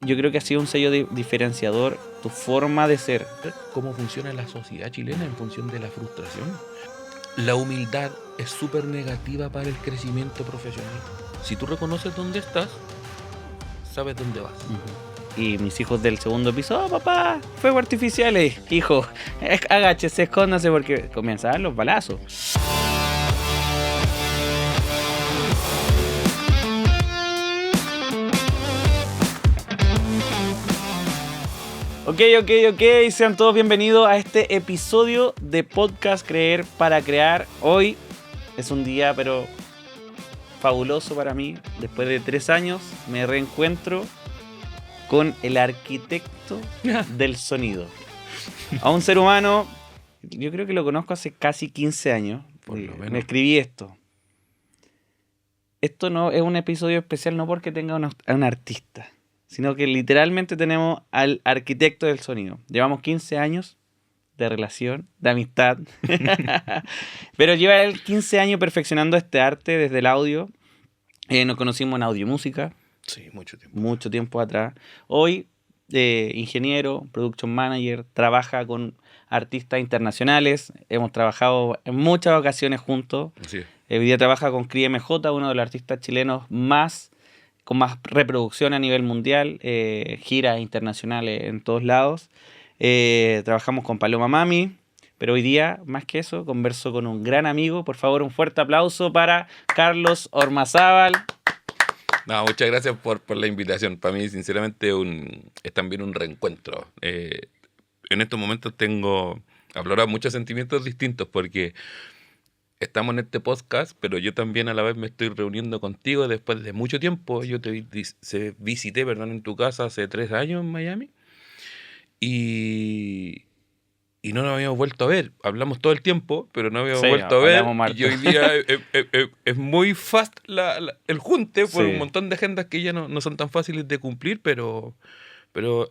yo creo que ha sido un sello diferenciador, tu forma de ser. ¿Cómo funciona la sociedad chilena en función de la frustración? La humildad es súper negativa para el crecimiento profesional. Si tú reconoces dónde estás, sabes dónde vas. Y mis hijos del segundo piso, oh, papá, fuegos artificiales. Hijo, agáchese, escóndase porque comienzan los balazos. Ok, sean todos bienvenidos a este episodio de Podcast Creer para Crear. Hoy es un día pero fabuloso para mí. Después de 3 años me reencuentro con el arquitecto del sonido. A un ser humano, yo creo que lo conozco hace casi 15 años. Por lo menos. Me escribí esto. Esto no es un episodio especial no porque tenga a un artista, sino que literalmente tenemos al arquitecto del sonido. Llevamos 15 años de relación, de amistad. Pero lleva él 15 años perfeccionando este arte desde el audio. Nos conocimos en Audiomúsica. Sí, mucho tiempo. Mucho tiempo atrás. Hoy, ingeniero, production manager, trabaja con artistas internacionales. Hemos trabajado en muchas ocasiones juntos. Así es. Hoy día trabaja con Cri MJ, uno de los artistas chilenos con más reproducción a nivel mundial, giras internacionales en todos lados. Trabajamos con Paloma Mami, pero hoy día, más que eso, converso con un gran amigo. Por favor, un fuerte aplauso para Carlos Ormazábal. No, muchas gracias por la invitación. Para mí, sinceramente, es también un reencuentro. En estos momentos afloran muchos sentimientos distintos porque estamos en este podcast, pero yo también a la vez me estoy reuniendo contigo después de mucho tiempo. Yo te visité, en tu casa hace 3 años en Miami y no nos habíamos vuelto a ver. Hablamos todo el tiempo, pero no habíamos vuelto a ver. Y hoy día es muy fast el junte por un montón de agendas que ya no son tan fáciles de cumplir, pero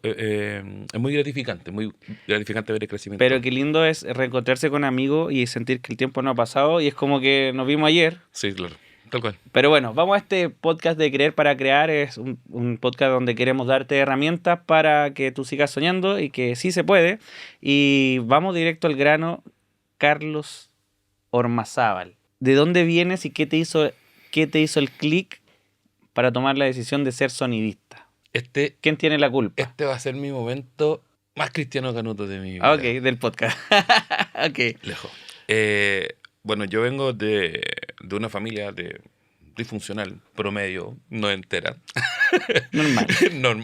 es muy gratificante ver el crecimiento. Pero qué lindo es reencontrarse con amigos y sentir que el tiempo no ha pasado y es como que nos vimos ayer. Sí, claro, tal cual. Pero bueno, vamos a este podcast de Creer para Crear. Es un podcast donde queremos darte herramientas para que tú sigas soñando y que sí se puede. Y vamos directo al grano. Carlos Ormazábal, ¿de dónde vienes y qué te hizo el clic para tomar la decisión de ser sonidista? ¿Quién tiene la culpa? Este va a ser mi momento más Cristiano Canuto de mi vida. Ok, del podcast. Ok. Lejos. Bueno, yo vengo de una familia disfuncional, promedio, no entera. Normal.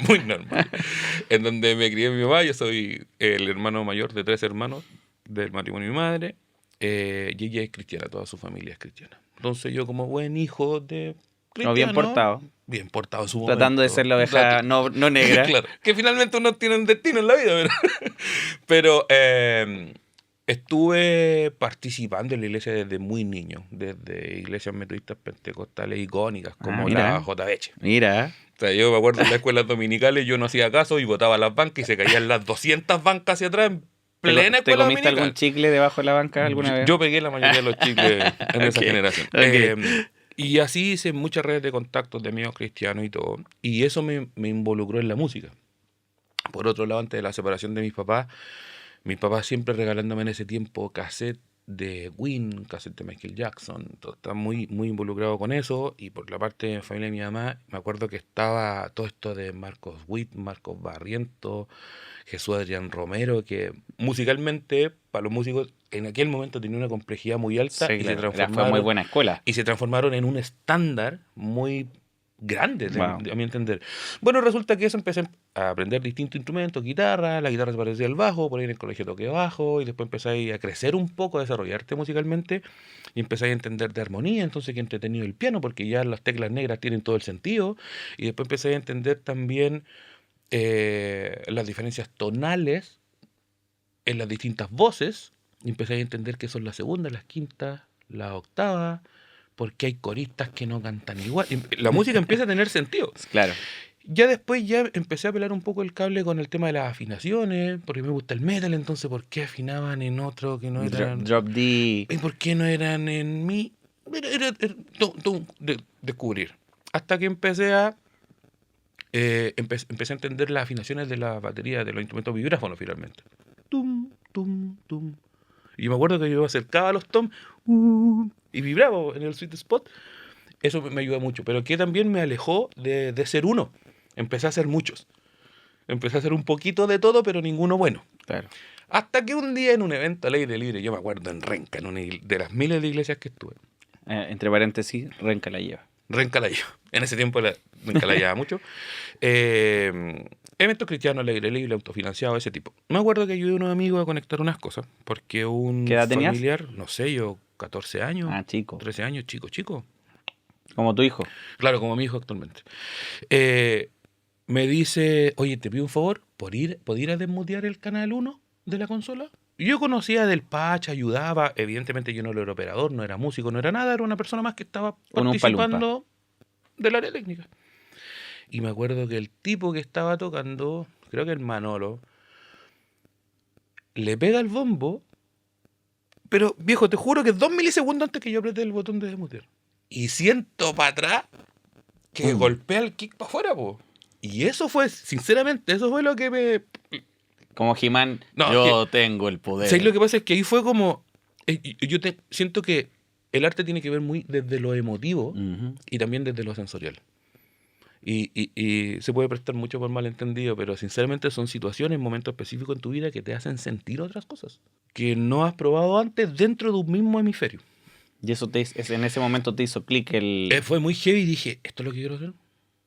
Muy normal. En donde me crié mi mamá. Yo soy el hermano mayor de 3 hermanos del matrimonio de mi madre. Y ella es cristiana, toda su familia es cristiana. Entonces yo, como buen hijo de cristiano, bien portado. Bien portado en su momento. Tratando de ser la oveja no negra. Claro, que finalmente uno tiene un destino en la vida. Pero estuve participando en la iglesia desde muy niño. Desde iglesias metodistas pentecostales icónicas como la JBH. Mira. O sea, yo me acuerdo en las escuelas dominicales, yo no hacía caso y botaba las bancas y se caían las 200 bancas hacia atrás en plena escuela dominical. ¿Te comiste algún chicle debajo de la banca alguna vez? Yo pegué la mayoría de los chicles en esa generación. Okay. Y así hice muchas redes de contactos de amigos cristianos y todo. Y eso me involucró en la música. Por otro lado, antes de la separación de mis papás siempre regalándome en ese tiempo cassette de Queen, cassette de Michael Jackson. Todo, estaba muy, muy involucrado con eso. Y por la parte de mi familia de mi mamá, me acuerdo que estaba todo esto de Marcos Witt, Marcos Barrientos, Jesús Adrián Romero, que musicalmente, para los músicos, en aquel momento tenía una complejidad muy alta. Sí, y claro, fue muy buena escuela. Y se transformaron en un estándar muy grande, Wow. A mi entender. Bueno, resulta que eso empecé a aprender distintos instrumentos, la guitarra se parecía al bajo, por ahí en el colegio toqué bajo, y después empecé a crecer un poco, a desarrollarte musicalmente, y empecé a entender de armonía, entonces que entretenido el piano, porque ya las teclas negras tienen todo el sentido, y después empecé a entender también las diferencias tonales en las distintas voces, y empecé a entender que son las segundas, las quintas, las octavas, porque hay coristas que no cantan igual. La música empieza a tener sentido. Claro. Ya después empecé a pelar un poco el cable con el tema de las afinaciones, porque me gusta el metal, entonces ¿por qué afinaban en otro que no eran? Drop D. ¿Y por qué no eran en mi? Era descubrir. Hasta que empecé a empecé a entender las afinaciones de la batería de los instrumentos vibráfonos finalmente. Tum, tum, tum. Y me acuerdo que yo acercaba a los toms y vibraba en el sweet spot. Eso me ayudó mucho, pero que también me alejó de ser uno. Empecé a hacer muchos. Empecé a hacer un poquito de todo, pero ninguno bueno. Claro. Hasta que un día en un evento al aire libre, yo me acuerdo en Renca, en una de las miles de iglesias que estuve. Entre paréntesis, Renca la lleva. Renca la lleva. En ese tiempo Renca la llevaba mucho. Eventos cristianos al aire libre, autofinanciados, ese tipo. Me acuerdo que ayudé a unos amigos a conectar unas cosas, porque un ¿Qué edad tenías? familiar, no sé, yo 14 años, Chico. 13 años, chico. Como tu hijo. Claro, como mi hijo actualmente. Me dice, oye, te pido un favor, ¿podría ir a desmutear el canal 1 de la consola? Y yo conocía del patch, ayudaba. Evidentemente yo no era operador, no era músico, no era nada. Era una persona más que estaba Un participando del área técnica. Y me acuerdo que el tipo que estaba tocando, creo que el Manolo, le pega el bombo. Pero, viejo, te juro que 2 milisegundos antes que yo apreté el botón de desmutear. Y siento para atrás que golpea el kick para afuera, po. Y eso fue, sinceramente, eso fue lo que me... Como He-Man, No, yo tengo el poder. ¿Sabes lo que pasa? Es que ahí fue como... siento que el arte tiene que ver muy desde lo emotivo y también desde lo sensorial. Y se puede prestar mucho por malentendido, pero sinceramente son situaciones, momentos específicos en tu vida que te hacen sentir otras cosas que no has probado antes dentro de un mismo hemisferio. Y eso en ese momento te hizo clic el... Fue muy heavy y dije, ¿esto es lo que quiero hacer?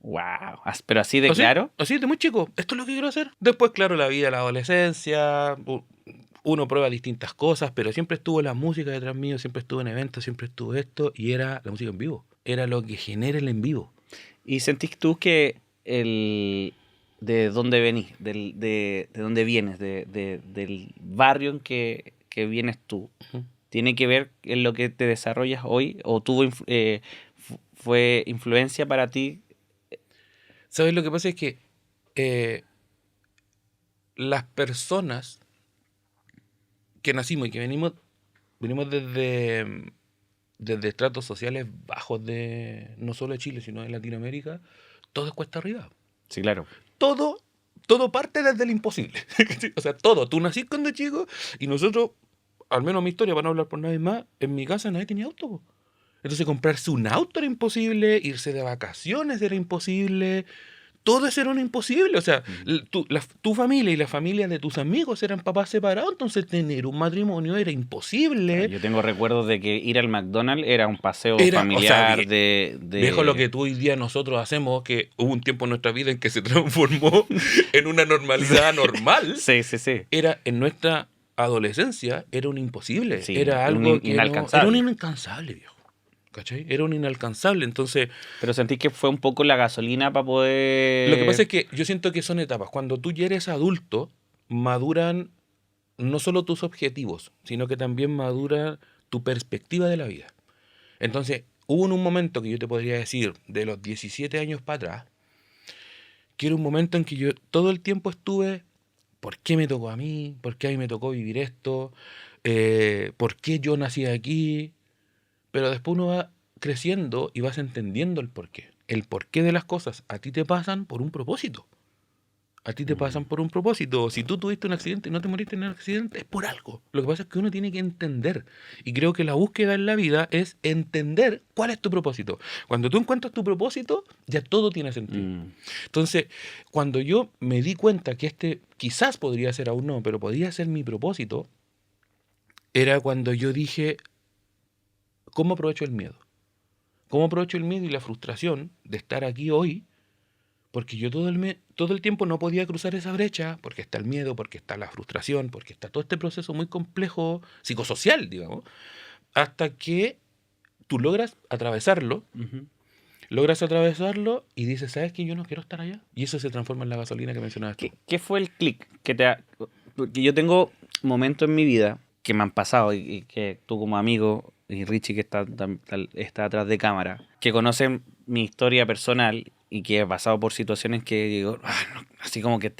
Wow. ¿Pero así de claro? Así de muy chico, ¿esto es lo que quiero hacer? Después, claro, la vida, la adolescencia, uno prueba distintas cosas, pero siempre estuvo la música detrás mío, siempre estuvo en eventos, siempre estuvo esto, y era la música en vivo. Era lo que genera el en vivo. ¿Y sentís tú que de dónde venís, de dónde vienes, del barrio en que vienes tú, tiene que ver en lo que te desarrollas hoy? ¿O fue influencia para ti? ¿Sabes? Lo que pasa es que las personas que nacimos y que venimos desde estratos sociales bajos de no solo de Chile, sino de Latinoamérica, todo es cuesta arriba. Sí, claro. Todo parte desde el imposible. O sea, todo. Tú naciste cuando chico y nosotros, al menos mi historia, para no hablar por nadie más, en mi casa nadie tenía auto. Entonces comprarse un auto era imposible, irse de vacaciones era imposible, todo eso era un imposible. O sea, tu familia y la familia de tus amigos eran papás separados, entonces tener un matrimonio era imposible. Yo tengo recuerdos de que ir al McDonald's era un paseo O familiar sea, de... Viejo, lo que tú hoy día nosotros hacemos, que hubo un tiempo en nuestra vida en que se transformó en una normalidad normal. Sí. Era en nuestra adolescencia, era un imposible. Sí, era algo inalcanzable. Era un inalcanzable, viejo. ¿Cachai? Era un inalcanzable, entonces... Pero sentí que fue un poco la gasolina para poder... Lo que pasa es que yo siento que son etapas. Cuando tú ya eres adulto, maduran no solo tus objetivos, sino que también madura tu perspectiva de la vida. Entonces, hubo un momento que yo te podría decir, de los 17 años para atrás, que era un momento en que yo todo el tiempo estuve, ¿por qué me tocó a mí? ¿Por qué a mí me tocó vivir esto? ¿Por qué yo nací aquí? Pero después uno va creciendo y vas entendiendo el porqué. El porqué de las cosas a ti te pasan por un propósito. A ti te pasan por un propósito. Si tú tuviste un accidente y no te moriste en el accidente, es por algo. Lo que pasa es que uno tiene que entender. Y creo que la búsqueda en la vida es entender cuál es tu propósito. Cuando tú encuentras tu propósito, ya todo tiene sentido. Entonces, cuando yo me di cuenta que este quizás podría ser, aún no, pero podría ser mi propósito, era cuando yo dije, ¿cómo aprovecho el miedo? ¿Cómo aprovecho el miedo y la frustración de estar aquí hoy? Porque yo todo el tiempo no podía cruzar esa brecha, porque está el miedo, porque está la frustración, porque está todo este proceso muy complejo, psicosocial, digamos, hasta que tú logras atravesarlo, y dices, ¿sabes qué? Yo no quiero estar allá. Y eso se transforma en la gasolina que mencionabas tú. ¿Qué fue el clic que porque yo tengo momentos en mi vida que me han pasado y que tú como amigo y Richie que está atrás de cámara, que conocen mi historia personal y que he pasado por situaciones que digo, así como que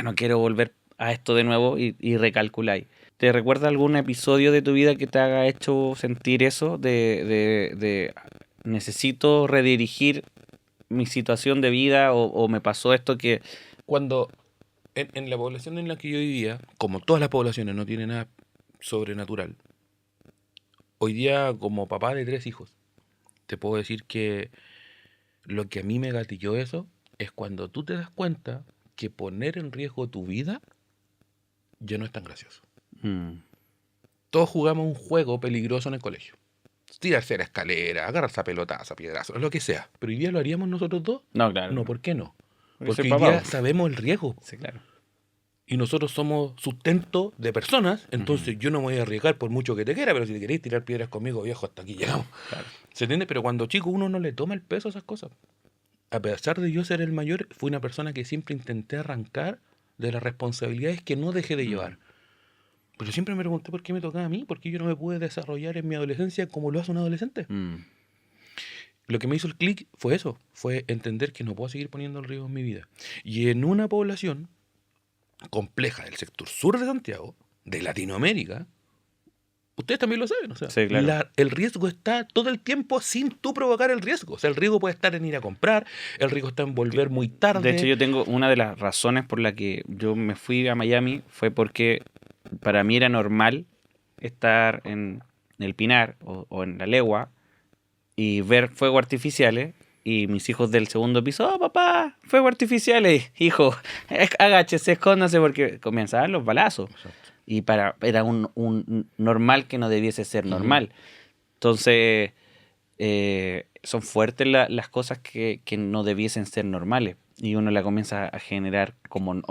no quiero volver a esto de nuevo y recalculáis. ¿Te recuerda algún episodio de tu vida que te haga hecho sentir eso de necesito redirigir mi situación de vida o me pasó esto que... Cuando en la población en la que yo vivía, como todas las poblaciones no tiene nada sobrenatural, hoy día como papá de 3 hijos, te puedo decir que lo que a mí me gatilló eso es cuando tú te das cuenta que poner en riesgo tu vida ya no es tan gracioso. Todos jugamos un juego peligroso en el colegio. Tirarse a la escalera, agarrarse a pelotas, a piedrazos, lo que sea. Pero hoy día lo haríamos nosotros dos. No, claro. No, ¿por qué no? Porque soy Porque hoy papá, día po. sabemos el riesgo. Sí, claro. Y nosotros somos sustento de personas. Entonces yo no me voy a arriesgar por mucho que te quiera, pero si te queréis tirar piedras conmigo, viejo, hasta aquí llegamos. Claro. ¿Se entiende? Pero cuando chico uno no le toma el peso a esas cosas. A pesar de yo ser el mayor, fui una persona que siempre intenté arrancar de las responsabilidades que no dejé de llevar. Pero siempre me pregunté por qué me tocaba a mí, por qué yo no me pude desarrollar en mi adolescencia como lo hace un adolescente. Lo que me hizo el clic fue eso, fue entender que no puedo seguir poniendo en riesgo mi vida. Y en una población compleja del sector sur de Santiago, de Latinoamérica, ustedes también lo saben, o sea, Sí, claro. el riesgo está todo el tiempo sin tú provocar el riesgo. O sea, el riesgo puede estar en ir a comprar, el riesgo está en volver muy tarde. De hecho, yo tengo una de las razones por la que yo me fui a Miami fue porque para mí era normal estar en el Pinar o en la Legua y ver fuegos artificiales y mis hijos del segundo piso, ¡oh, papá! ¡Fuegos artificiales! Hijo, agáchese, escóndase porque comenzaban los balazos. Exacto. Y era un normal que no debiese ser normal. Entonces, son fuertes las cosas que no debiesen ser normales. Y uno la comienza a generar como...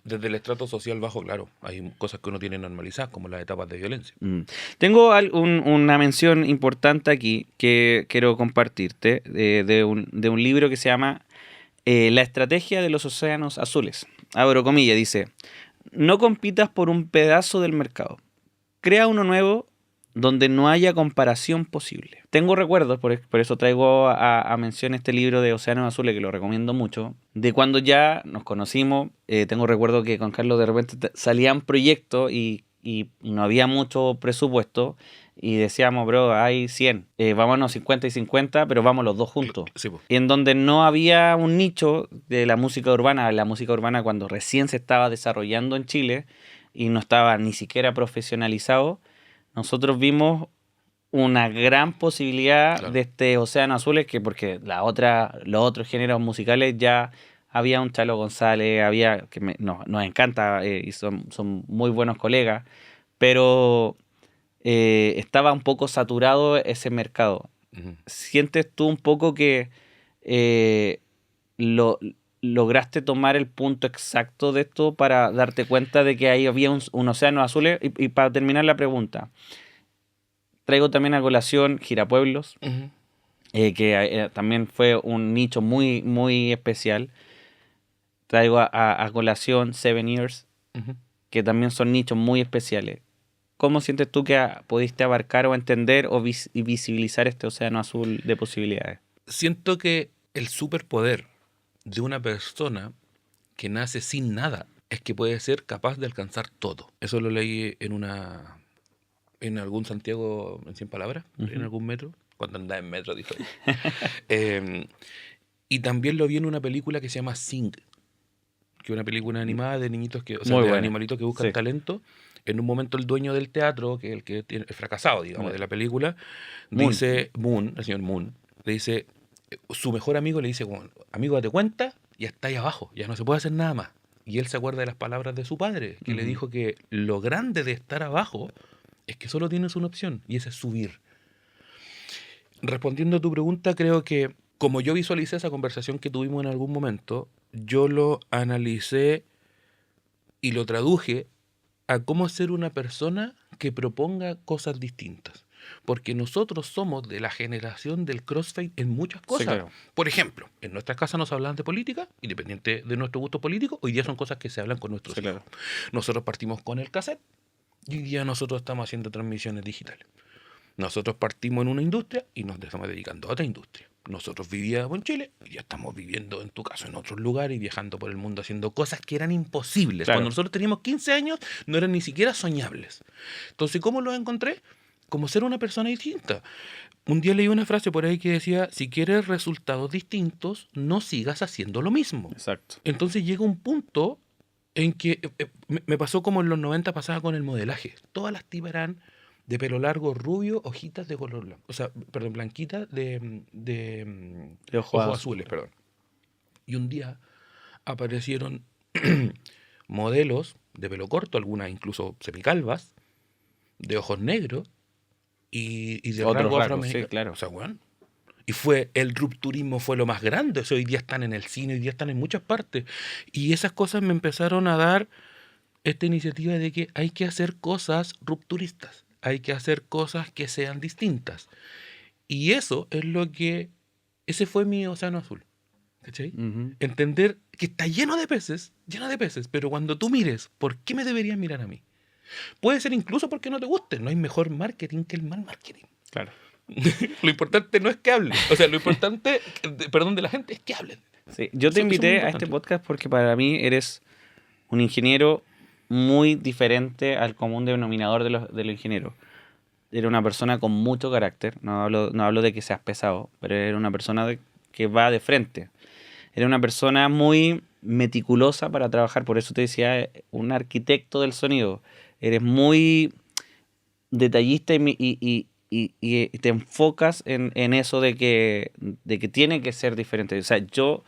Desde el estrato social bajo, claro, hay cosas que uno tiene normalizadas, como las etapas de violencia. Tengo una mención importante aquí que quiero compartirte de un libro que se llama La estrategia de los océanos azules. Abro comillas, dice: no compitas por un pedazo del mercado. Crea uno nuevo donde no haya comparación posible. Tengo recuerdos, por eso traigo a mención este libro de Océanos Azules, que lo recomiendo mucho, de cuando ya nos conocimos. Tengo recuerdo que con Carlos de repente salían proyectos y no había mucho presupuesto y decíamos, bro, hay 100, vámonos 50 y 50, pero vamos los dos juntos. Sí, pues. Y en donde no había un nicho de la música urbana cuando recién se estaba desarrollando en Chile y no estaba ni siquiera profesionalizado, nosotros vimos una gran posibilidad, claro, de este Océano Azules, que porque los otros géneros musicales ya había un Chalo González, nos encanta y son muy buenos colegas, pero estaba un poco saturado ese mercado. ¿Sientes tú un poco que lograste tomar el punto exacto de esto para darte cuenta de que ahí había un océano azul? Y para terminar la pregunta, traigo también a colación Girapueblos, que también fue un nicho muy, muy especial. Traigo a colación 7 Years, que también son nichos muy especiales. ¿Cómo sientes tú que pudiste abarcar o entender y visibilizar este océano azul de posibilidades? Siento que el superpoder de una persona que nace sin nada es que puede ser capaz de alcanzar todo. Eso lo leí en algún Santiago en 100 palabras, en algún metro, cuando andaba en metro, dijo. Y también lo vi en una película que se llama Sing, que es una película animada de niñitos de animalitos que buscan talento. En un momento el dueño del teatro, que es el que tiene el fracasado, digamos, de la película, dice, el señor Moon, le dice, su mejor amigo le dice, amigo, date cuenta, ya está ahí abajo, ya no se puede hacer nada más. Y él se acuerda de las palabras de su padre, que le dijo que lo grande de estar abajo es que solo tienes una opción, y esa es subir. Respondiendo a tu pregunta, creo que como yo visualicé esa conversación que tuvimos en algún momento, yo lo analicé y lo traduje a cómo ser una persona que proponga cosas distintas. Porque nosotros somos de la generación del crossfade en muchas cosas. Sí, claro. Por ejemplo, en nuestra casa nos hablan de política, independiente de nuestro gusto político, hoy día son cosas que se hablan con nuestros hijos. Claro. Nosotros partimos con el cassette y hoy día nosotros estamos haciendo transmisiones digitales. Nosotros partimos en una industria y nos estamos dedicando a otra industria. Nosotros vivíamos en Chile y ya estamos viviendo, en tu caso, en otros lugares y viajando por el mundo haciendo cosas que eran imposibles. Claro. Cuando nosotros teníamos 15 años no eran ni siquiera soñables. Entonces, ¿cómo lo encontré? como ser una persona distinta. Un día leí una frase por ahí que decía, si quieres resultados distintos, no sigas haciendo lo mismo. Exacto. Entonces llega un punto en que me pasó como en los 90 pasaba con el modelaje. Todas las tipas eran de pelo largo, rubio, hojitas de color blanco. O sea, perdón, blanquitas de De ojos ojos azules. azules, perdón. Y un día aparecieron modelos de pelo corto, algunas incluso semicalvas, de ojos negros y de Otros rasgo rasgos, sí, afroamericano. claro. O sea, weón. Y el rupturismo fue lo más grande. O sea, hoy día están en el cine, hoy día están en muchas partes. Y esas cosas me empezaron a dar esta iniciativa de que hay que hacer cosas rupturistas. Hay que hacer cosas que sean distintas. Y eso es lo que... Ese fue mi océano azul. ¿Cachai? Ujú. Entender que está lleno de peces, pero cuando tú mires, ¿por qué me deberían mirar a mí? Puede ser incluso porque no te guste. No hay mejor marketing que el mal marketing. Claro. Lo importante no es que hablen. O sea, lo importante, perdón, de la gente es que hablen. Sí, yo te Eso es muy invité a este importante. podcast porque para mí eres un ingeniero muy diferente al común denominador de los ingenieros. Eres una persona con mucho carácter, no hablo de que seas pesado, pero eres una persona que va de frente. Eres una persona muy meticulosa para trabajar, por eso te decía, un arquitecto del sonido. Eres muy detallista y te enfocas en eso de que tiene que ser diferente. O sea, yo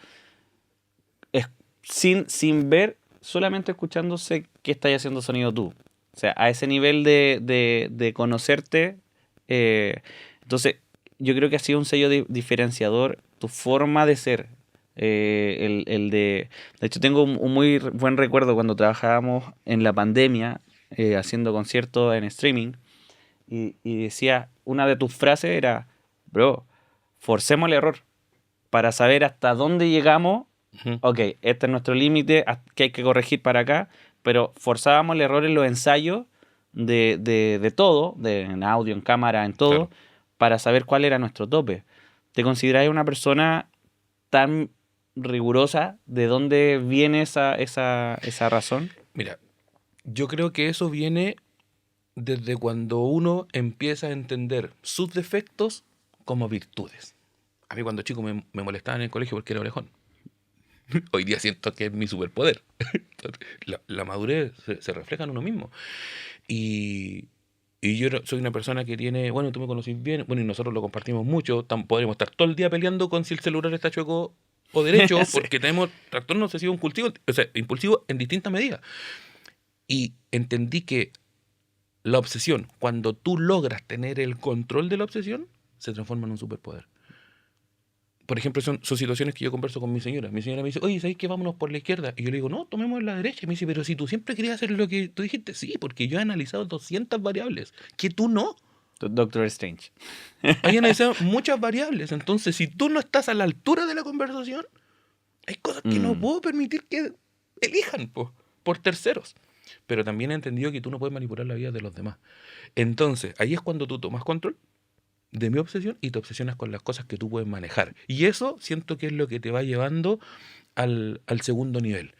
es, sin ver, solamente escuchándose qué estás haciendo sonido tú. O sea, a ese nivel de conocerte. Entonces, yo creo que ha sido un sello diferenciador tu forma de ser. De hecho, tengo un muy buen recuerdo cuando trabajábamos en la pandemia, haciendo conciertos en streaming, y decía, una de tus frases era, bro, forcemos el error para saber hasta dónde llegamos. Ujú. Ok, este es nuestro límite, que hay que corregir para acá, pero forzábamos el error en los ensayos de todo, en audio, en cámara, en todo, Claro. para saber cuál era nuestro tope. ¿Te consideras una persona tan rigurosa? ¿De dónde viene esa razón? Mira, yo creo que eso viene desde cuando uno empieza a entender sus defectos como virtudes. A mí cuando chico me molestaban en el colegio porque era orejón. Hoy día siento que es mi superpoder. La madurez se refleja en uno mismo. Y, y yo soy una persona que tiene, bueno, tú me conocís bien, bueno, y nosotros lo compartimos mucho, podremos estar todo el día peleando con si el celular está chueco o derecho, Sí. porque tenemos trastorno obsesivo impulsivo, o sea, impulsivo en distintas medidas. Y entendí que la obsesión, cuando tú logras tener el control de la obsesión, se transforma en un superpoder. Por ejemplo, son situaciones que yo converso con mi señora. Mi señora me dice, oye, ¿sabes qué? Vámonos por la izquierda. Y yo le digo, no, tomemos la derecha. Y me dice, pero si tú siempre querías hacer lo que tú dijiste, sí, porque yo he analizado 200 variables, que tú no. Doctor Strange. Hay analizado muchas variables. Entonces, si tú no estás a la altura de la conversación, hay cosas que no Mm, puedo permitir que elijan por terceros. Pero también he entendido que tú no puedes manipular la vida de los demás. Entonces, ahí es cuando tú tomas control de mi obsesión y te obsesionas con las cosas que tú puedes manejar. Y eso siento que es lo que te va llevando al segundo nivel.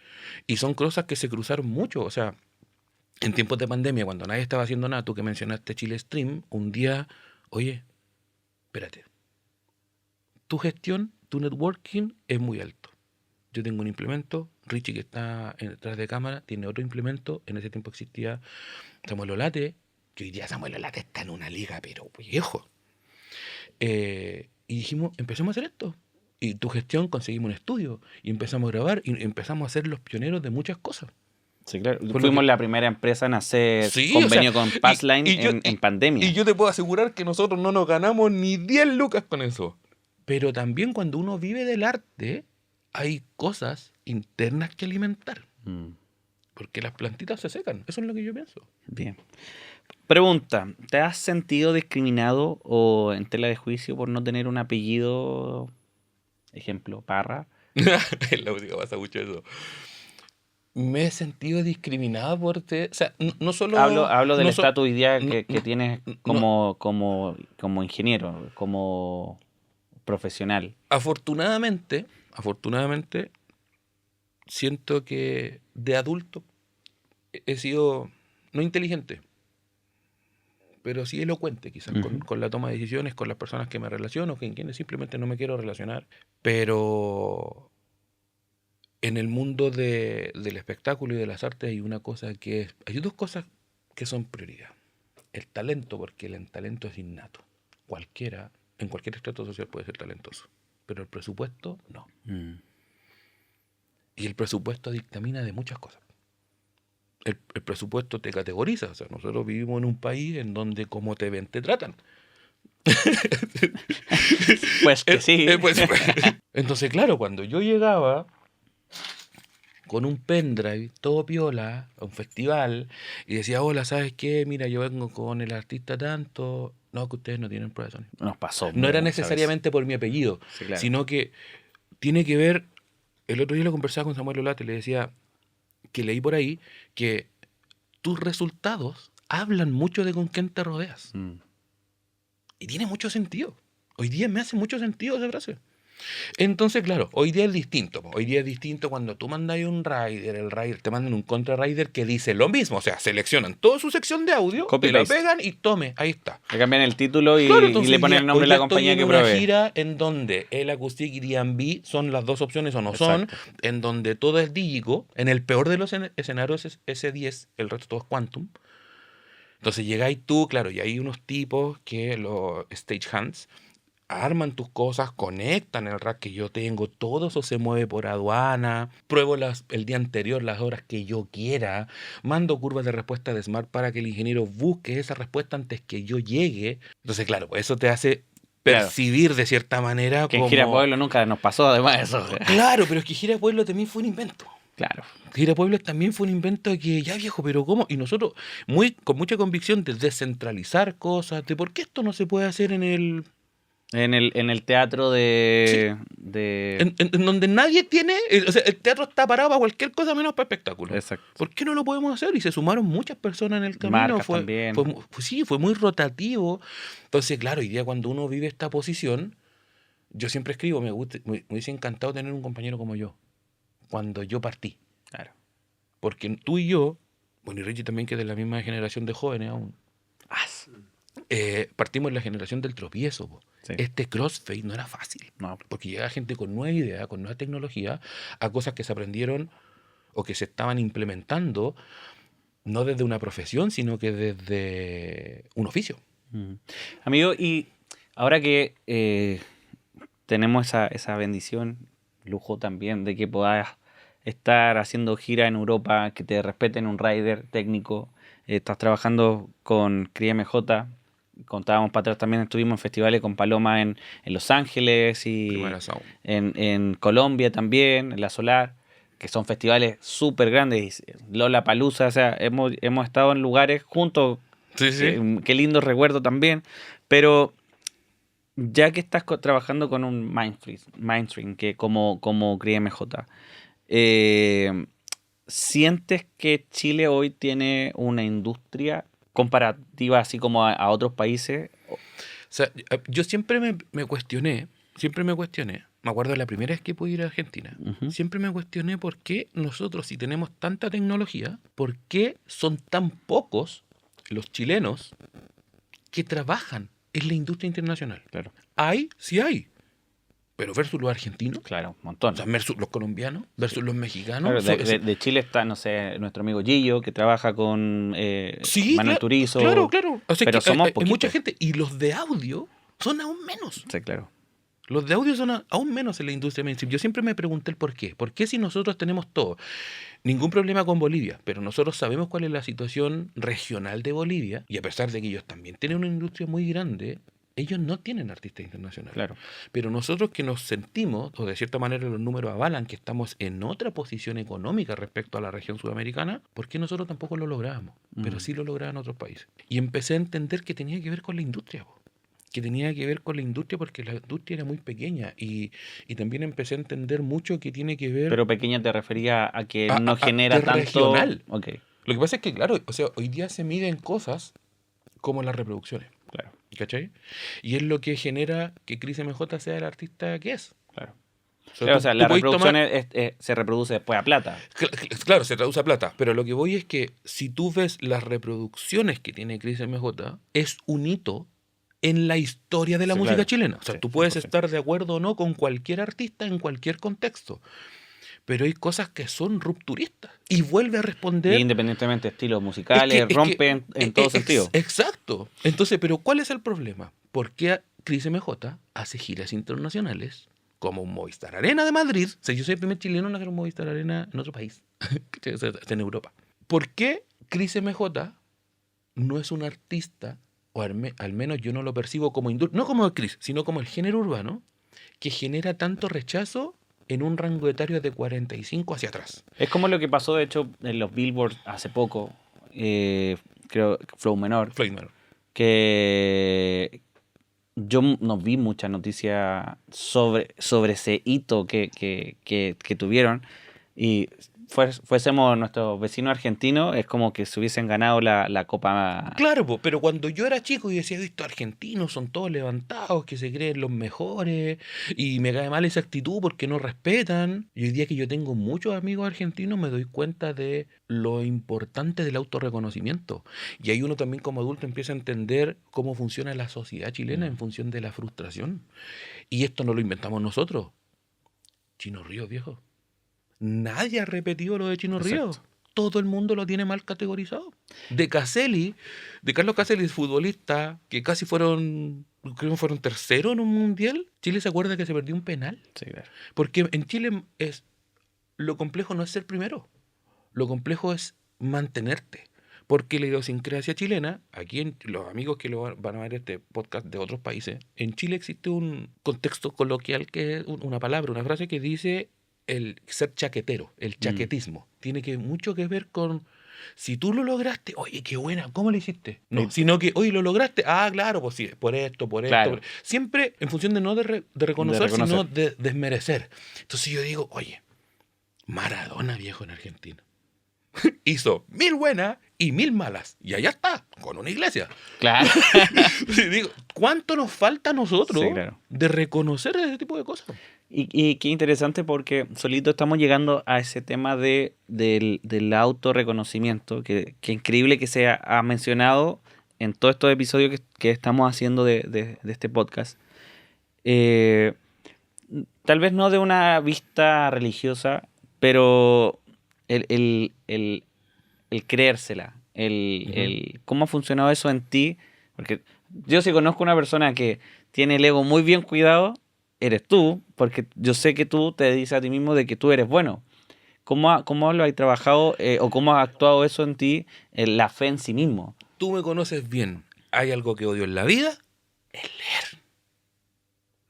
Y son cosas que se cruzaron mucho. O sea, en tiempos de pandemia, cuando nadie estaba haciendo nada, tú que mencionaste Chile Stream, un día, oye, espérate, tu gestión, tu networking es muy alto. Yo tengo un implemento, Richie que está detrás de cámara tiene otro implemento, en ese tiempo existía Samuel Olate, que hoy día Samuel Olate está en una liga, pero viejo. Y dijimos, empecemos a hacer esto. Y tu gestión conseguimos un estudio y empezamos a grabar y empezamos a ser los pioneros de muchas cosas. sí, claro. Por lo Fuimos que, la primera empresa en hacer sí, o sea, convenio con y, Passline y yo, en y pandemia. yo te puedo asegurar que nosotros no nos ganamos ni 10 lucas con eso. Pero también cuando uno vive del arte, hay cosas internas que alimentar. Mm, Porque las plantitas se secan. Eso es lo que yo pienso. bien. Pregunta, ¿te has sentido discriminado o en tela de juicio por no tener un apellido, ejemplo, Parra? En la música pasa mucho eso. Me he sentido discriminado o sea, no solo... Hablo del No, estatus ideal no, que tienes no, como ingeniero, como profesional. afortunadamente, siento que de adulto he sido no inteligente, pero sí elocuente quizás con la toma de decisiones, con las personas que me relaciono, con quienes simplemente no me quiero relacionar. Pero en el mundo del espectáculo y de las artes hay dos cosas que son prioridad. El talento, porque el talento es innato. Cualquiera, en cualquier estrato social puede ser talentoso. Pero el presupuesto, no. Y el presupuesto dictamina de muchas cosas. El presupuesto te categoriza. O sea, nosotros vivimos en un país en donde como te ven, te tratan. Pues que sí. Entonces, claro, cuando yo llegaba con un pendrive, todo piola, a un festival, y decía, hola, ¿sabes qué? Mira, yo vengo con el artista tanto. No, que ustedes no tienen prueba de sonido. Nos pasó. No era necesariamente por mi apellido, Sí, claro. sino que tiene que ver. El otro día lo conversaba con Samuel Olate y le decía que leí por ahí que tus resultados hablan mucho de con quién te rodeas. Y tiene mucho sentido. Hoy día me hace mucho sentido esa frase. Entonces, claro, hoy día es distinto. Hoy día es distinto cuando tú mandas un rider, el rider te mandan un contra rider que dice lo mismo. O sea, seleccionan toda su sección de audio, Copy te la paste. pegan y tome, ahí está. Le cambian el título y, Claro, y entonces le ponen el nombre de la compañía que estoy en una provee. gira en donde el Acoustic y D&B son las dos opciones o no son, Exacto. en donde todo es Digico, en el peor de los escenarios es S10, el resto todo es Quantum. Entonces llegáis tú, claro, y hay unos tipos que los stagehands arman tus cosas, conectan el rack que yo tengo, todo eso se mueve por aduana, pruebo el día anterior las horas que yo quiera, mando curvas de respuesta de Smart para que el ingeniero busque esa respuesta antes que yo llegue. Entonces, claro, pues eso te hace percibir de cierta manera Que como... en Gira Pueblo nunca nos pasó además eso. Claro, pero es que Gira Pueblo también fue un invento. Claro. Gira Pueblo también fue un invento que, ya viejo, pero ¿cómo? Y nosotros, con mucha convicción de descentralizar cosas, de por qué esto no se puede hacer en el... En el teatro de... En donde nadie tiene... O sea, el teatro está parado para cualquier cosa menos para espectáculo. Exacto. ¿Por qué no lo podemos hacer? Y se sumaron muchas personas en el camino. Marcas también. Sí, fue muy rotativo. Entonces, claro, hoy día cuando uno vive esta posición, yo siempre escribo, me hubiese encantado tener un compañero como yo, cuando yo partí. Claro. Porque tú y yo, bueno, y Richie también, que es de la misma generación de jóvenes aún, partimos en la generación del tropiezo. Sí. Este crossfade no era fácil. No. Porque llega gente con nueva idea, con nueva tecnología, a cosas que se aprendieron o que se estaban implementando, no desde una profesión, sino que desde un oficio. Amigo, y ahora que tenemos esa bendición, lujo también, de que puedas estar haciendo gira en Europa, que te respeten un rider técnico, estás trabajando con Cría MJ, contábamos para atrás también, estuvimos en festivales con Paloma en Los Ángeles y en Colombia también, en La Solar, que son festivales súper grandes, Lollapalooza, o sea, hemos estado en lugares juntos, Sí. Qué lindo recuerdo también, pero ya que estás trabajando con un Mindstream, que como Cría MJ, ¿sientes que Chile hoy tiene una industria comparativa así como a otros países? O sea, yo siempre me cuestioné, me acuerdo la primera vez que pude ir a Argentina, siempre me cuestioné por qué nosotros, si tenemos tanta tecnología, por qué son tan pocos los chilenos que trabajan en la industria internacional. Claro. Sí hay. Pero versus los argentinos. Claro, un montón. O sea, versus los colombianos, versus los mexicanos. Claro, de Chile está, no sé, nuestro amigo Gillo, que trabaja con Manuel Turizo. Claro. O sea, pero somos hay poquitos. mucha gente. Y los de audio son aún menos. Sí, claro. Los de audio son aún menos en la industria mainstream. Yo siempre me pregunté el por qué. ¿Por qué si nosotros tenemos todo? Ningún problema con Bolivia, pero nosotros sabemos cuál es la situación regional de Bolivia, y a pesar de que ellos también tienen una industria muy grande, ellos no tienen artistas internacionales. Claro. Pero nosotros que nos sentimos, o de cierta manera los números avalan, que estamos en otra posición económica respecto a la región sudamericana, ¿por qué nosotros tampoco lo logramos? Pero sí lo lograban otros países. Y empecé a entender que tenía que ver con la industria, porque la industria era muy pequeña, y también empecé a entender mucho que tiene que ver... Pero pequeña te refería a que no genera tanto... regional. Okay. Lo que pasa es que, claro, o sea, hoy día se miden cosas como las reproducciones. Claro. ¿Cachai? Y es lo que genera que Cris MJ sea el artista que es. Claro. Claro, o sea, la podés reproducción tomar- se reproduce después a plata. Claro, se traduce a plata, pero lo que voy es que si tú ves las reproducciones que tiene Cris MJ, es un hito en la historia de la Sí, música claro. chilena. O sea, Sí, tú puedes 100%. estar de acuerdo o no con cualquier artista en cualquier contexto, pero hay cosas que son rupturistas. Y vuelve a Y responder. independientemente de estilos Es musicales, que, rompe en todo sentido. exacto. Entonces, pero ¿cuál es el problema? ¿Por qué Cris MJ hace giras internacionales como un Movistar Arena de Madrid? O sea, yo soy el primer chileno en hacer un Movistar Arena en otro país, o sea, en Europa. ¿Por qué Cris MJ no es un artista, o al menos yo no lo percibo como no como Cris, sino como el género urbano, que genera tanto rechazo en un rango etario de 45 hacia atrás? Es como lo que pasó, de hecho, en los Billboard hace poco, creo, Flow Menor, Floyd Manor. que yo no vi mucha noticia sobre ese hito que tuvieron. Y fuésemos nuestros vecinos argentinos, es como que se hubiesen ganado la Copa. Claro, po, pero cuando yo era chico y decía, estos argentinos son todos levantados, que se creen los mejores, y me cae mal esa actitud porque no respetan. Y hoy día que yo tengo muchos amigos argentinos, me doy cuenta de lo importante del autorreconocimiento. Y ahí uno también como adulto empieza a entender cómo funciona la sociedad chilena en función de la frustración. Y esto no lo inventamos nosotros. Chino Ríos, viejo. Nadie ha repetido lo de Chino Ríos. Exacto. Todo el mundo lo tiene mal categorizado. De Caselli, de Carlos Caselli, futbolista, que casi fueron, creo que fueron tercero en un mundial. Chile se acuerda que se perdió un penal. Sí, claro. Porque en Chile lo complejo no es ser primero. Lo complejo es mantenerte. Porque la idiosincrasia chilena, aquí los amigos que van a ver este podcast de otros países, en Chile existe un contexto coloquial que es una palabra, una frase que dice el ser chaquetero, el chaquetismo. Tiene mucho que ver con, si tú lo lograste, oye, qué buena, ¿cómo lo hiciste? No, sino que, oye, lo lograste, claro, pues sí, por esto, Claro. Siempre en función de no de reconocer, reconocer. sino de desmerecer. Entonces yo digo, oye, Maradona, viejo, en Argentina. Hizo 1000 buenas y 1000 malas. Y allá está, con una iglesia. Claro. Y digo, ¿cuánto nos falta a nosotros Sí, claro. de reconocer ese tipo de cosas? Y qué interesante porque solito estamos llegando a ese tema del autorreconocimiento, que increíble que se ha mencionado en todos estos episodios que estamos haciendo de este podcast. Tal vez no de una vista religiosa, pero el creérsela, cómo ha funcionado eso en ti, porque yo si conozco una persona que tiene el ego muy bien cuidado, eres tú, porque yo sé que tú te dices a ti mismo de que tú eres bueno. ¿Cómo lo has trabajado o cómo ha actuado eso en ti, la fe en sí mismo? Tú me conoces bien. ¿Hay algo que odio en la vida? Es leer.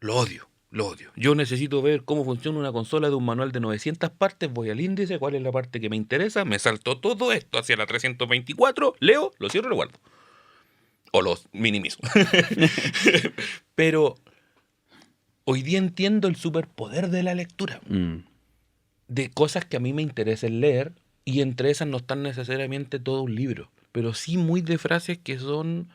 Lo odio, lo odio. Yo necesito ver cómo funciona una consola de un manual de 900 partes, voy al índice, cuál es la parte que me interesa, me salto todo esto hacia la 324, leo, lo cierro y lo guardo. O los minimizo. Pero hoy día entiendo el superpoder de la lectura. De cosas que a mí me interesa leer, y entre esas no están necesariamente todo un libro, pero sí muy de frases que son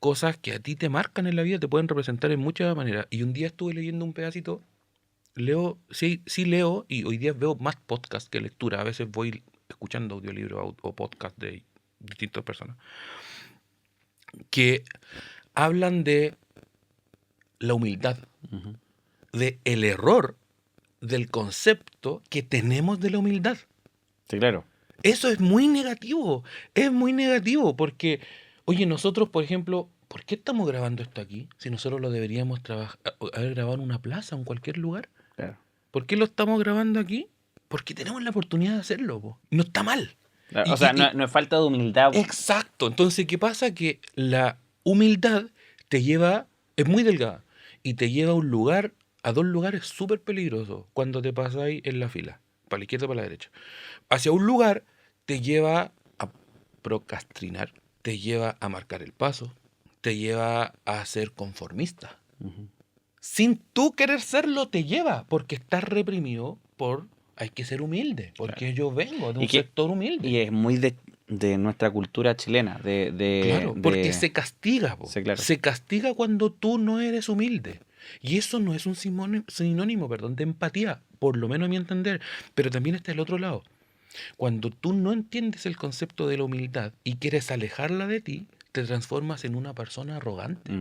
cosas que a ti te marcan en la vida, te pueden representar en muchas maneras. Y un día estuve leyendo un pedacito, sí leo, y hoy día veo más podcast que lectura. A veces voy escuchando audiolibros o podcast de distintas personas que hablan de la humildad, de el error del concepto que tenemos de la humildad. Sí, claro. Eso es muy negativo, porque, oye, nosotros, por ejemplo, ¿por qué estamos grabando esto aquí? Si nosotros lo deberíamos haber grabado en una plaza o en cualquier lugar. Claro. ¿Por qué lo estamos grabando aquí? Porque tenemos la oportunidad de hacerlo, po. No está mal. O sea, no es falta de humildad. Exacto. Entonces, ¿qué pasa? Que la humildad es muy delgada, y te lleva a dos lugares súper peligrosos cuando te pasáis en la fila, para la izquierda o para la derecha. Hacia un lugar te lleva a procrastinar, te lleva a marcar el paso, te lleva a ser conformista. Sin tú querer serlo, te lleva, porque estás reprimido hay que ser humilde, porque claro, yo vengo de un sector humilde. Y es muy de nuestra cultura chilena. Claro, porque se castiga. Sí, claro. Se castiga cuando tú no eres humilde. Y eso no es un sinónimo, perdón, de empatía, por lo menos a mi entender. Pero también está el otro lado. Cuando tú no entiendes el concepto de la humildad y quieres alejarla de ti, te transformas en una persona arrogante.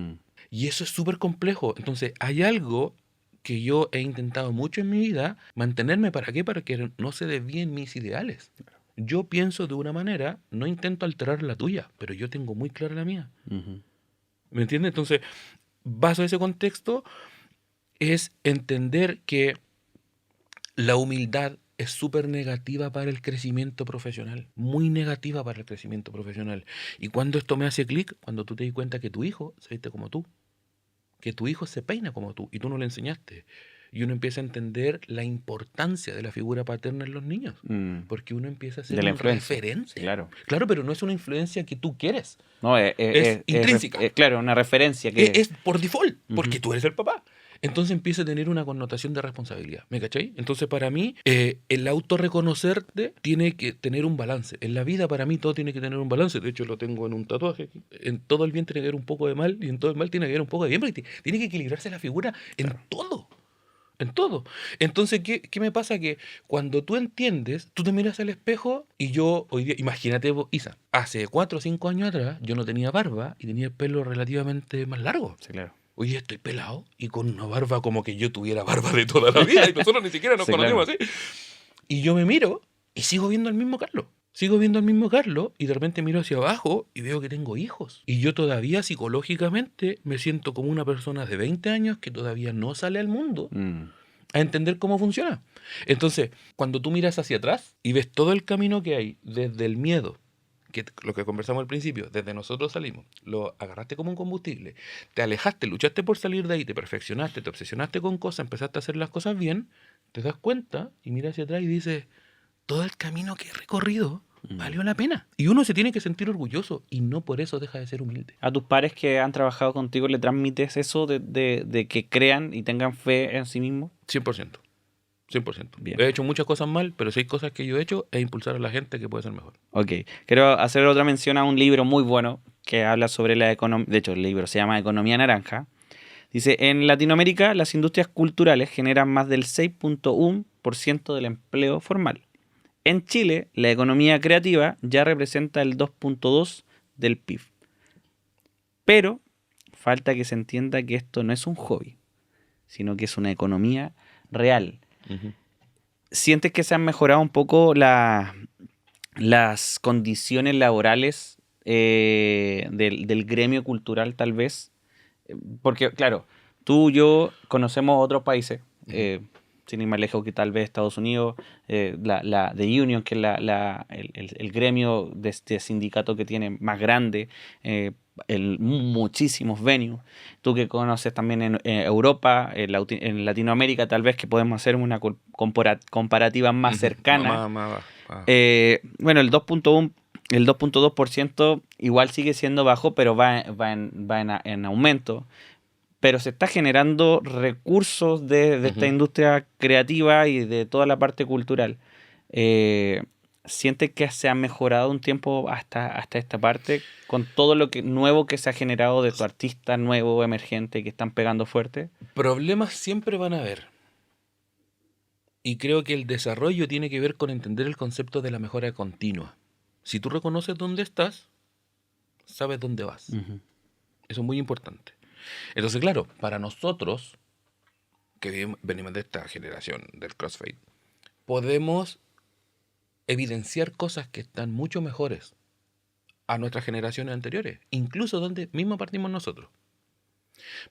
Y eso es súper complejo. Entonces, hay algo que yo he intentado mucho en mi vida, mantenerme, ¿para qué? Para que no se desvíen mis ideales. Yo pienso de una manera, no intento alterar la tuya, pero yo tengo muy clara la mía. ¿Me entiendes? Entonces, bajo ese contexto, es entender que la humildad es súper negativa para el crecimiento profesional, muy negativa para el crecimiento profesional. Y cuando esto me hace clic, cuando tú te das cuenta que tu hijo se viste como tú, que tu hijo se peina como tú y tú no le enseñaste. Y uno empieza a entender la importancia de la figura paterna en los niños, porque uno empieza a ser un referente. Claro, pero no es una influencia que tú quieres. No, es intrínseca. Claro, una referencia que es por default, porque tú eres el papá. Entonces empieza a tener una connotación de responsabilidad. ¿Me cachai? Entonces, para mí, el autorreconocerte tiene que tener un balance. En la vida, para mí, todo tiene que tener un balance. De hecho, lo tengo en un tatuaje aquí. En todo el bien tiene que haber un poco de mal y en todo el mal tiene que haber un poco de bien, porque tiene que equilibrarse la figura en todo. En todo. Entonces, ¿qué me pasa? Que cuando tú entiendes, tú te miras al espejo y yo, hoy día, imagínate vos, Isa, hace 4 o 5 años atrás yo no tenía barba y tenía el pelo relativamente más largo. Sí, claro. Hoy estoy pelado y con una barba como que yo tuviera barba de toda la vida y nosotros ni siquiera nos conocemos así. Y yo me miro y sigo viendo al mismo Carlos. Sigo viendo al mismo Carlos y de repente miro hacia abajo y veo que tengo hijos. Y yo todavía psicológicamente me siento como una persona de 20 años que todavía no sale al mundo a entender cómo funciona. Entonces, cuando tú miras hacia atrás y ves todo el camino que hay desde el miedo, que lo que conversamos al principio, desde nosotros salimos, lo agarraste como un combustible, te alejaste, luchaste por salir de ahí, te perfeccionaste, te obsesionaste con cosas, empezaste a hacer las cosas bien, te das cuenta y miras hacia atrás y dices, todo el camino que he recorrido valió la pena. Y uno se tiene que sentir orgulloso y no por eso deja de ser humilde. ¿A tus pares que han trabajado contigo le transmites eso de que crean y tengan fe en sí mismos? 100%. 100%. Bien. He hecho muchas cosas mal, pero si hay cosas que yo he hecho es impulsar a la gente que puede ser mejor. Ok. Quiero hacer otra mención a un libro muy bueno que habla sobre la economía. De hecho, el libro se llama Economía Naranja. Dice, en Latinoamérica las industrias culturales generan más del 6.1% del empleo formal. En Chile, la economía creativa ya representa el 2.2% del PIB. Pero falta que se entienda que esto no es un hobby, sino que es una economía real. ¿Sientes que se han mejorado un poco las condiciones laborales del gremio cultural, tal vez? Porque, claro, tú y yo conocemos otros países, sin ir más lejos que tal vez Estados Unidos, la The Union, que es el gremio de este sindicato que tiene más grande, muchísimos venues. Tú que conoces también en Europa, en Latinoamérica, tal vez que podemos hacer una comparativa más cercana. Bueno, el 2.2% igual sigue siendo bajo, pero va en aumento. Pero se está generando recursos de esta industria creativa y de toda la parte cultural. ¿Sientes que se ha mejorado un tiempo hasta esta parte con todo lo nuevo que se ha generado de tu artista nuevo, emergente, que están pegando fuerte? Problemas siempre van a haber. Y creo que el desarrollo tiene que ver con entender el concepto de la mejora continua. Si tú reconoces dónde estás, sabes dónde vas. Eso es muy importante. Entonces, claro, para nosotros, que venimos de esta generación del CrossFit, podemos evidenciar cosas que están mucho mejores a nuestras generaciones anteriores, incluso donde mismo partimos nosotros.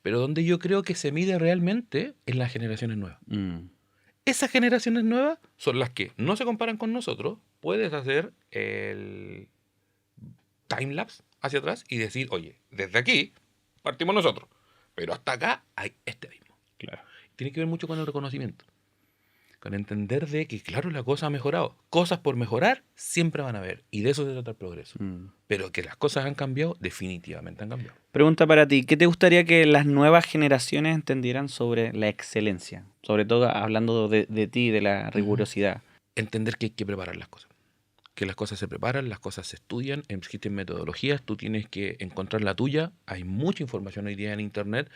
Pero donde yo creo que se mide realmente en las generaciones nuevas. Esas generaciones nuevas son las que no se comparan con nosotros. Puedes hacer el timelapse hacia atrás y decir, oye, desde aquí partimos nosotros, pero hasta acá hay este mismo. Claro. Tiene que ver mucho con el reconocimiento, con entender de que, claro, la cosa ha mejorado. Cosas por mejorar siempre van a haber, y de eso se trata el progreso. Pero que las cosas han cambiado, definitivamente han cambiado. Pregunta para ti, ¿qué te gustaría que las nuevas generaciones entendieran sobre la excelencia? Sobre todo hablando de ti, de la rigurosidad. Entender que hay que preparar las cosas. Que las cosas se preparan, las cosas se estudian, existen metodologías, tú tienes que encontrar la tuya. Hay mucha información hoy día en internet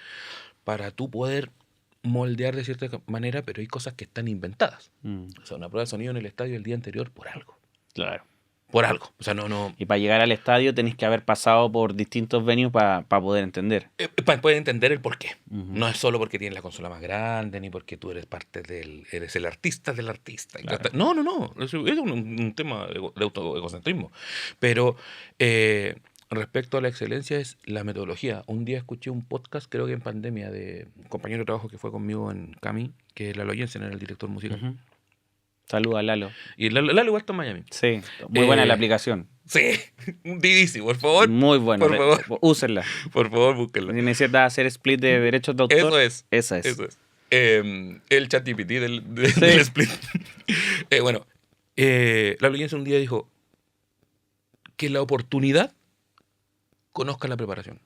para tú poder moldear de cierta manera, pero hay cosas que están inventadas. Mm, O sea, una prueba de sonido en el estadio el día anterior por algo. claro. Por algo. O sea, no. Y para llegar al estadio tenés que haber pasado por distintos venues para poder entender. Para poder entender el porqué. Ujú. No es solo porque tienes la consola más grande, ni porque tú eres parte eres el artista del artista. Claro. No. Eso es un tema de egocentrismo. Pero respecto a la excelencia es la metodología. Un día escuché un podcast, creo que en pandemia, de un compañero de trabajo que fue conmigo en Cami, que Lalo Jensen era el director musical. Ujú. Saluda a Lalo. Y Lalo igual está en Miami. Sí, muy buena la Eh, aplicación. Sí, Didisi, por favor. Muy buena. Por favor. Úsenla. Por favor, búsquenla. Si necesitas hacer split de derechos de autor, Eso es. esa es. Eso es. El ChatGPT del Sí. split. Bueno, la audiencia un día dijo que la oportunidad conozca la preparación.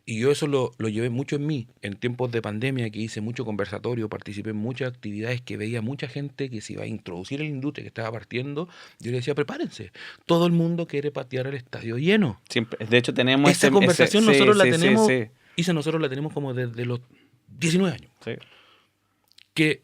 Y yo eso lo llevé mucho en mí, en tiempos de pandemia, que hice mucho conversatorio, participé en muchas actividades, que veía mucha gente que se iba a introducir en la industria, que estaba partiendo. Yo le decía, prepárense, todo el mundo quiere patear el estadio lleno. Siempre. De hecho, tenemos Esa conversación nosotros la tenemos, sí. nosotros la tenemos como desde los 19 años. Sí. Que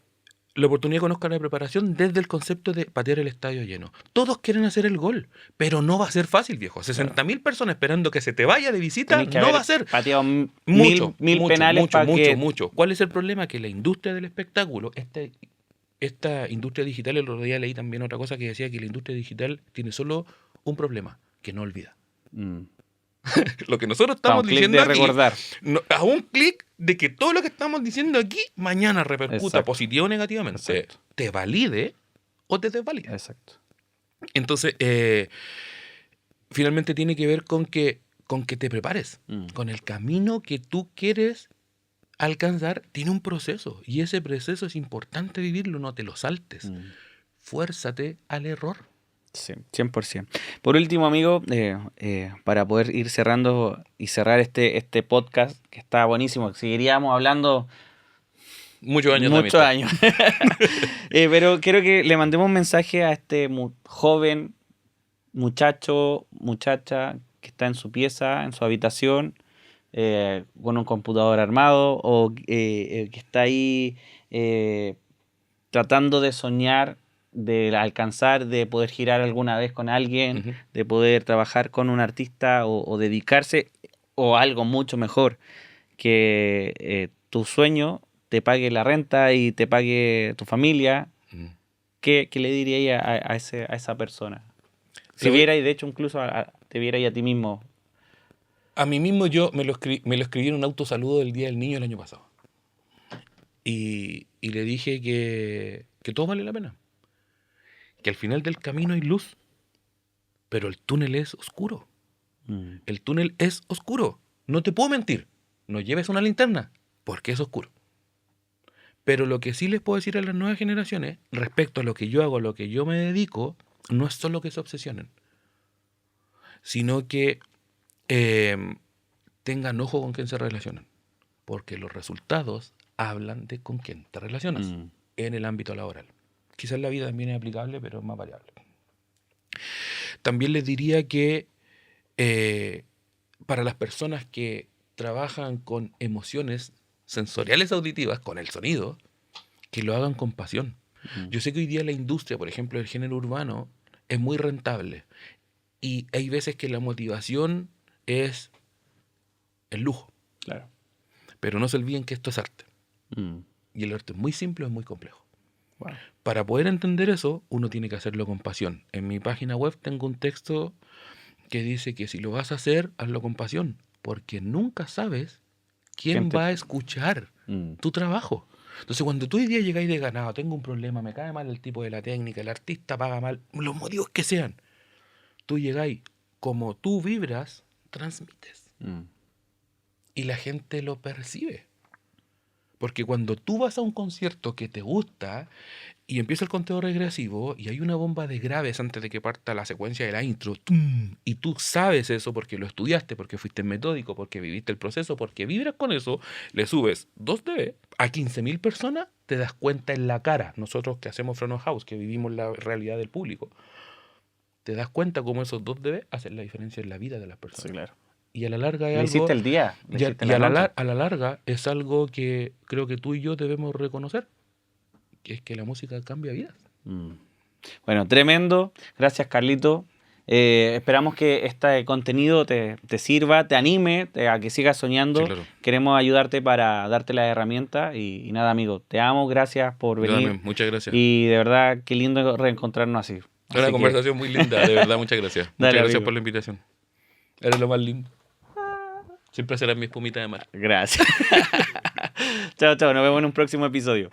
la oportunidad de conozca la preparación desde el concepto de patear el estadio lleno. Todos quieren hacer el gol, pero no va a ser fácil, viejo. 60.000 personas esperando que se te vaya de visita, Tenés que no haber va a ser. pateado Mucho, mil penales para que... mucho. ¿Cuál es el problema? Que la industria del espectáculo, esta industria digital, el otro día leí también otra cosa que decía que la industria digital tiene solo un problema, que no olvida. Mm. Lo que nosotros Pa' estamos un clic diciendo de aquí, recordar. a un clic de que todo lo que estamos diciendo aquí mañana repercuta Exacto. positivo o negativamente, Exacto. te valide o te desvalide. Exacto. Entonces, finalmente tiene que ver con que te prepares, Mm. con el camino que tú quieres alcanzar. Tiene un proceso y ese proceso es importante vivirlo, no te lo saltes. Mm. Fuérzate al error. Sí, 100%. Por último, amigo, para poder ir cerrando y cerrar este podcast, que está buenísimo, seguiríamos hablando Muchos años de muchos amistad. años. Pero quiero que le mandemos un mensaje a este joven muchacho, muchacha, que está en su pieza, en su habitación, con un computador armado, o que está ahí tratando de soñar, de alcanzar, de poder girar alguna vez con alguien, Ujú. de poder trabajar con un artista o dedicarse, o algo mucho mejor, que tu sueño te pague la renta y te pague tu familia. Mm. ¿Qué le dirías a esa persona? Si Lo- viera, y de hecho incluso te viera a ti mismo. A mí mismo yo me lo escribí en un autosaludo del Día del Niño el año pasado. Y le dije que todo vale la pena. Que al final del camino hay luz, pero el túnel es oscuro. Mm. El túnel es oscuro. No te puedo mentir. No lleves una linterna, porque es oscuro. Pero lo que sí les puedo decir a las nuevas generaciones, respecto a lo que yo hago, a lo que yo me dedico, no es solo que se obsesionen, sino que tengan ojo con quién se relacionan. Porque los resultados hablan de con quién te relacionas Mm. en el ámbito laboral. Quizás la vida también es aplicable, pero es más variable. También les diría que para las personas que trabajan con emociones sensoriales auditivas, con el sonido, que lo hagan con pasión. Mm. Yo sé que hoy día la industria, por ejemplo, del género urbano, es muy rentable. Y hay veces que la motivación es el lujo. Claro. Pero no se olviden que esto es arte. Mm. Y el arte es muy simple, es muy complejo. Wow. Para poder entender eso, uno tiene que hacerlo con pasión. En mi página web tengo un texto que dice que si lo vas a hacer, hazlo con pasión. Porque nunca sabes quién va a escuchar Mm. tu trabajo. Entonces, cuando tú hoy día llegáis de ganado, tengo un problema, me cae mal el tipo de la técnica, el artista paga mal, los motivos que sean, tú llegáis, como tú vibras, transmites. Mm. Y la gente lo percibe. Porque cuando tú vas a un concierto que te gusta y empieza el conteo regresivo y hay una bomba de graves antes de que parta la secuencia de la intro, ¡tum! Y tú sabes eso porque lo estudiaste, porque fuiste metódico, porque viviste el proceso, porque vibras con eso, le subes 2 dB a 15.000 personas, te das cuenta en la cara. Nosotros que hacemos Front of House, que vivimos la realidad del público, te das cuenta cómo esos 2 dB hacen la diferencia en la vida de las personas. Sí, claro. y a la larga es Le algo... hiciste el día. Le Y, a, hiciste y la a la, noche. a la larga es algo que creo que tú y yo debemos reconocer, que es que la música cambia vidas. Mm. Bueno, tremendo. Gracias, Carlito. Esperamos que este contenido te sirva, te anime a que sigas soñando. Sí, claro. Queremos ayudarte para darte las herramientas. Y nada, amigo, te amo. Gracias por Yo venir. también, muchas gracias. Y de verdad, qué lindo reencontrarnos así. Una Así que, conversación muy linda, de verdad, muchas gracias. Muchas Dale, gracias amigo. por la invitación. Eres lo más lindo. Siempre serás mi espumita de mar. gracias. Chao, chao. Nos vemos en un próximo episodio.